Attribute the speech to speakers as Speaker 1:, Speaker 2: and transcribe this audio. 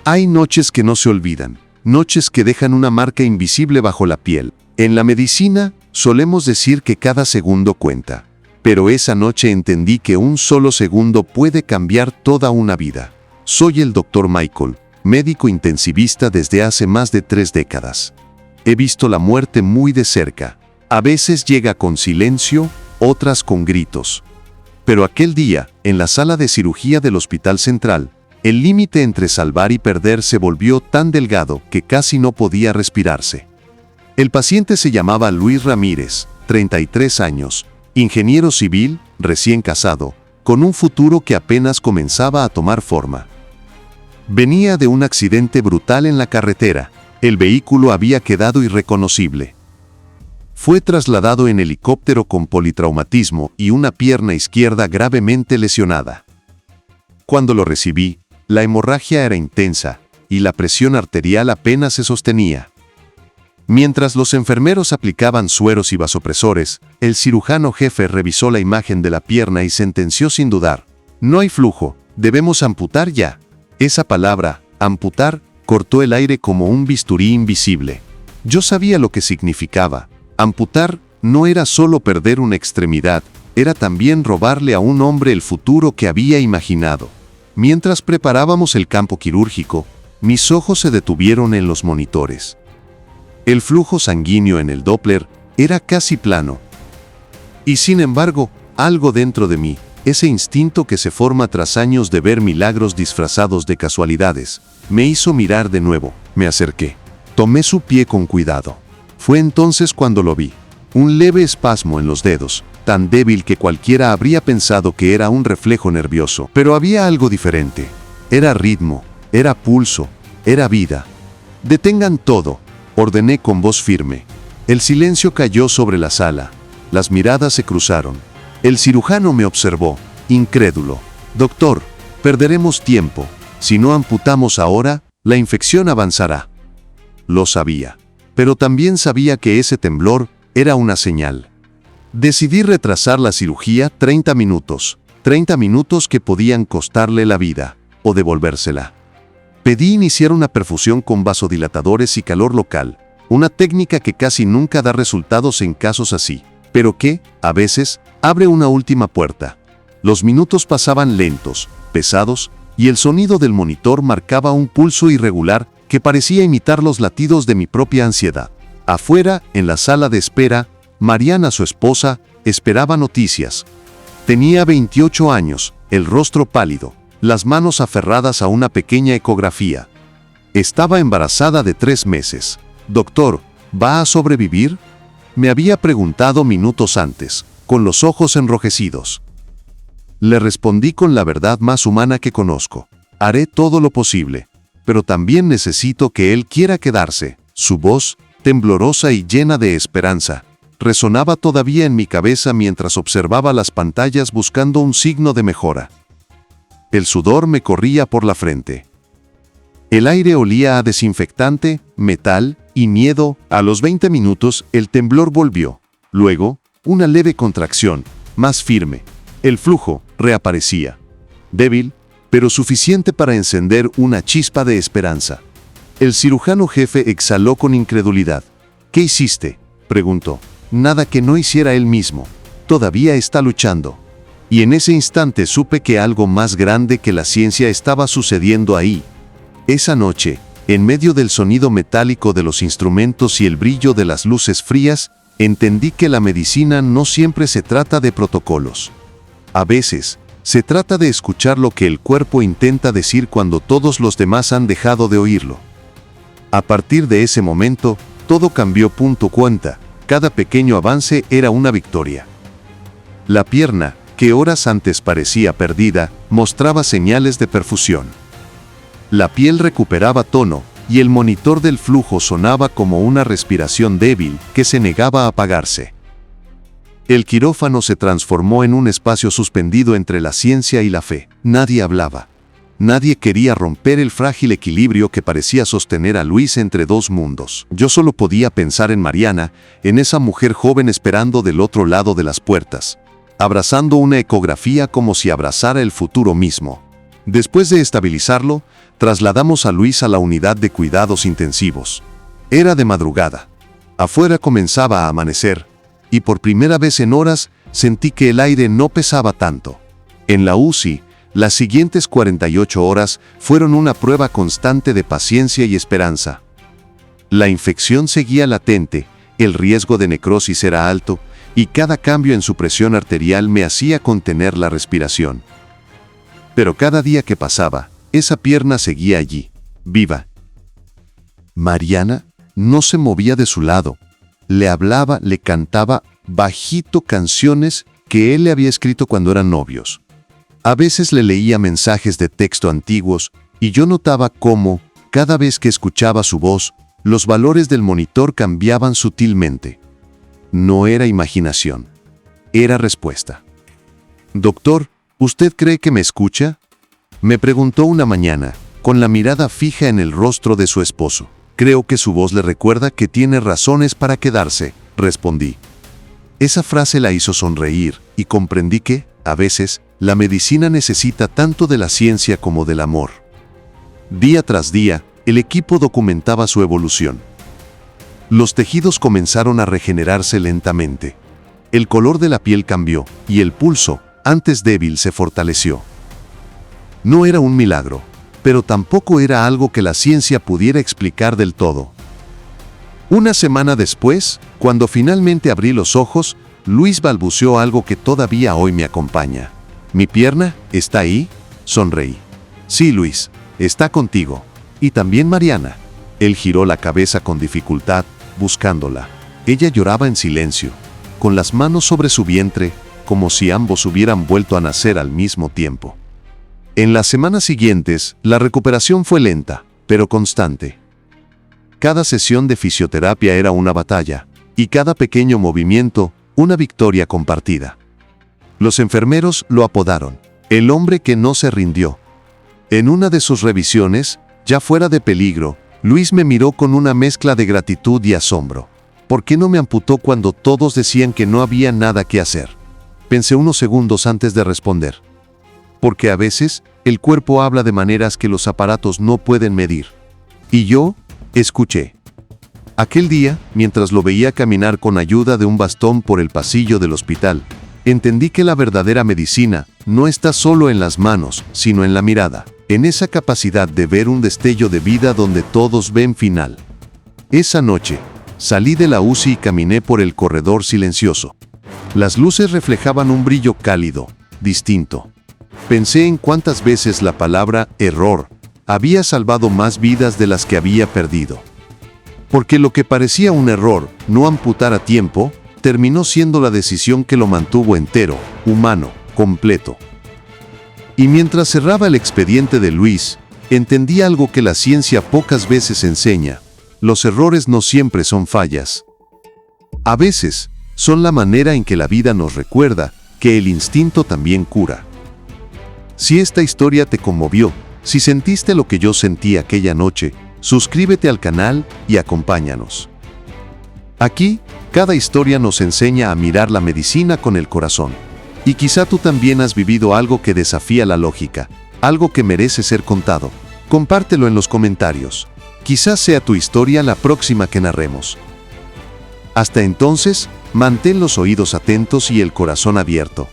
Speaker 1: Hay noches que no se olvidan, noches que dejan una marca invisible bajo la piel. En la medicina, solemos decir que cada segundo cuenta. Pero esa noche entendí que un solo segundo puede cambiar toda una vida. Soy el Dr. Michael, médico intensivista desde hace más de 3 décadas. He visto la muerte muy de cerca. A veces llega con silencio, otras con gritos. Pero aquel día, en la sala de cirugía del Hospital Central, el límite entre salvar y perder se volvió tan delgado que casi no podía respirarse. El paciente se llamaba Luis Ramírez, 33 años, ingeniero civil, recién casado, con un futuro que apenas comenzaba a tomar forma. Venía de un accidente brutal en la carretera. El vehículo había quedado irreconocible. Fue trasladado en helicóptero con politraumatismo y una pierna izquierda gravemente lesionada. Cuando lo recibí, la hemorragia era intensa y la presión arterial apenas se sostenía. Mientras los enfermeros aplicaban sueros y vasopresores, el cirujano jefe revisó la imagen de la pierna y sentenció sin dudar: no hay flujo, debemos amputar ya. Esa palabra, amputar, cortó el aire como un bisturí invisible. Yo sabía lo que significaba. Amputar no era solo perder una extremidad, era también robarle a un hombre el futuro que había imaginado. Mientras preparábamos el campo quirúrgico, mis ojos se detuvieron en los monitores. El flujo sanguíneo en el Doppler era casi plano. Y sin embargo, algo dentro de mí, ese instinto que se forma tras años de ver milagros disfrazados de casualidades, me hizo mirar de nuevo. Me acerqué. Tomé su pie con cuidado. Fue entonces cuando lo vi. Un leve espasmo en los dedos, tan débil que cualquiera habría pensado que era un reflejo nervioso. Pero había algo diferente. Era ritmo, era pulso, era vida. Detengan todo, ordené con voz firme. El silencio cayó sobre la sala. Las miradas se cruzaron. El cirujano me observó, incrédulo. Doctor, perderemos tiempo. Si no amputamos ahora, la infección avanzará. Lo sabía. Pero también sabía que ese temblor era una señal. Decidí retrasar la cirugía 30 minutos. 30 minutos que podían costarle la vida, o devolvérsela. Pedí iniciar una perfusión con vasodilatadores y calor local, una técnica que casi nunca da resultados en casos así, pero que, a veces, abre una última puerta. Los minutos pasaban lentos, pesados, y el sonido del monitor marcaba un pulso irregular que parecía imitar los latidos de mi propia ansiedad. Afuera, en la sala de espera, Mariana, su esposa, esperaba noticias. Tenía 28 años, el rostro pálido, las manos aferradas a una pequeña ecografía. Estaba embarazada de 3 meses. Doctor, ¿va a sobrevivir?, me había preguntado minutos antes, con los ojos enrojecidos. Le respondí con la verdad más humana que conozco. Haré todo lo posible, pero también necesito que él quiera quedarse. Su voz, temblorosa y llena de esperanza, resonaba todavía en mi cabeza mientras observaba las pantallas buscando un signo de mejora. El sudor me corría por la frente. El aire olía a desinfectante, metal y miedo. A los 20 minutos, el temblor volvió. Luego, una leve contracción, más firme. El flujo reaparecía. Débil, pero suficiente para encender una chispa de esperanza. El cirujano jefe exhaló con incredulidad. ¿Qué hiciste?, preguntó. Nada que no hiciera él mismo. Todavía está luchando. Y en ese instante supe que algo más grande que la ciencia estaba sucediendo ahí. Esa noche, en medio del sonido metálico de los instrumentos y el brillo de las luces frías, entendí que la medicina no siempre se trata de protocolos. A veces, se trata de escuchar lo que el cuerpo intenta decir cuando todos los demás han dejado de oírlo. A partir de ese momento, todo cambió. Cuenta, cada pequeño avance era una victoria. La pierna, que horas antes parecía perdida, mostraba señales de perfusión. La piel recuperaba tono, y el monitor del flujo sonaba como una respiración débil que se negaba a apagarse. El quirófano se transformó en un espacio suspendido entre la ciencia y la fe. Nadie hablaba. Nadie quería romper el frágil equilibrio que parecía sostener a Luis entre dos mundos. Yo solo podía pensar en Mariana, en esa mujer joven esperando del otro lado de las puertas, abrazando una ecografía como si abrazara el futuro mismo. Después de estabilizarlo, trasladamos a Luis a la unidad de cuidados intensivos. Era de madrugada. Afuera comenzaba a amanecer, y por primera vez en horas sentí que el aire no pesaba tanto. En la UCI, las siguientes 48 horas fueron una prueba constante de paciencia y esperanza. La infección seguía latente, el riesgo de necrosis era alto, y cada cambio en su presión arterial me hacía contener la respiración. Pero cada día que pasaba, esa pierna seguía allí, viva. Mariana no se movía de su lado. Le hablaba, le cantaba bajito canciones que él le había escrito cuando eran novios. A veces le leía mensajes de texto antiguos y yo notaba cómo, cada vez que escuchaba su voz, los valores del monitor cambiaban sutilmente. No era imaginación, era respuesta. «Doctor, ¿usted cree que me escucha?», me preguntó una mañana, con la mirada fija en el rostro de su esposo. «Creo que su voz le recuerda que tiene razones para quedarse», respondí. Esa frase la hizo sonreír y comprendí que, a veces, la medicina necesita tanto de la ciencia como del amor. Día tras día, el equipo documentaba su evolución. Los tejidos comenzaron a regenerarse lentamente. El color de la piel cambió y el pulso, antes débil, se fortaleció. No era un milagro, pero tampoco era algo que la ciencia pudiera explicar del todo. Una semana después, cuando finalmente abrí los ojos, Luis balbuceó algo que todavía hoy me acompaña. «¿Mi pierna está ahí?», sonreí. «Sí, Luis, está contigo. Y también Mariana». Él giró la cabeza con dificultad, buscándola. Ella lloraba en silencio, con las manos sobre su vientre, como si ambos hubieran vuelto a nacer al mismo tiempo. En las semanas siguientes, la recuperación fue lenta, pero constante. Cada sesión de fisioterapia era una batalla, y cada pequeño movimiento, una victoria compartida. Los enfermeros lo apodaron «el hombre que no se rindió». En una de sus revisiones, ya fuera de peligro, Luis me miró con una mezcla de gratitud y asombro. ¿Por qué no me amputó cuando todos decían que no había nada que hacer? Pensé unos segundos antes de responder. Porque a veces, el cuerpo habla de maneras que los aparatos no pueden medir. Y yo, escuché. Aquel día, mientras lo veía caminar con ayuda de un bastón por el pasillo del hospital, entendí que la verdadera medicina no está solo en las manos, sino en la mirada, en esa capacidad de ver un destello de vida donde todos ven final. Esa noche, salí de la UCI y caminé por el corredor silencioso. Las luces reflejaban un brillo cálido, distinto. Pensé en cuántas veces la palabra error había salvado más vidas de las que había perdido. Porque lo que parecía un error, no amputar a tiempo, terminó siendo la decisión que lo mantuvo entero, humano, completo. Y mientras cerraba el expediente de Luis, entendí algo que la ciencia pocas veces enseña: los errores no siempre son fallas. A veces, son la manera en que la vida nos recuerda que el instinto también cura. Si esta historia te conmovió, si sentiste lo que yo sentí aquella noche, suscríbete al canal y acompáñanos. Aquí, cada historia nos enseña a mirar la medicina con el corazón. Y quizá tú también has vivido algo que desafía la lógica, algo que merece ser contado. Compártelo en los comentarios. Quizás sea tu historia la próxima que narremos. Hasta entonces, mantén los oídos atentos y el corazón abierto.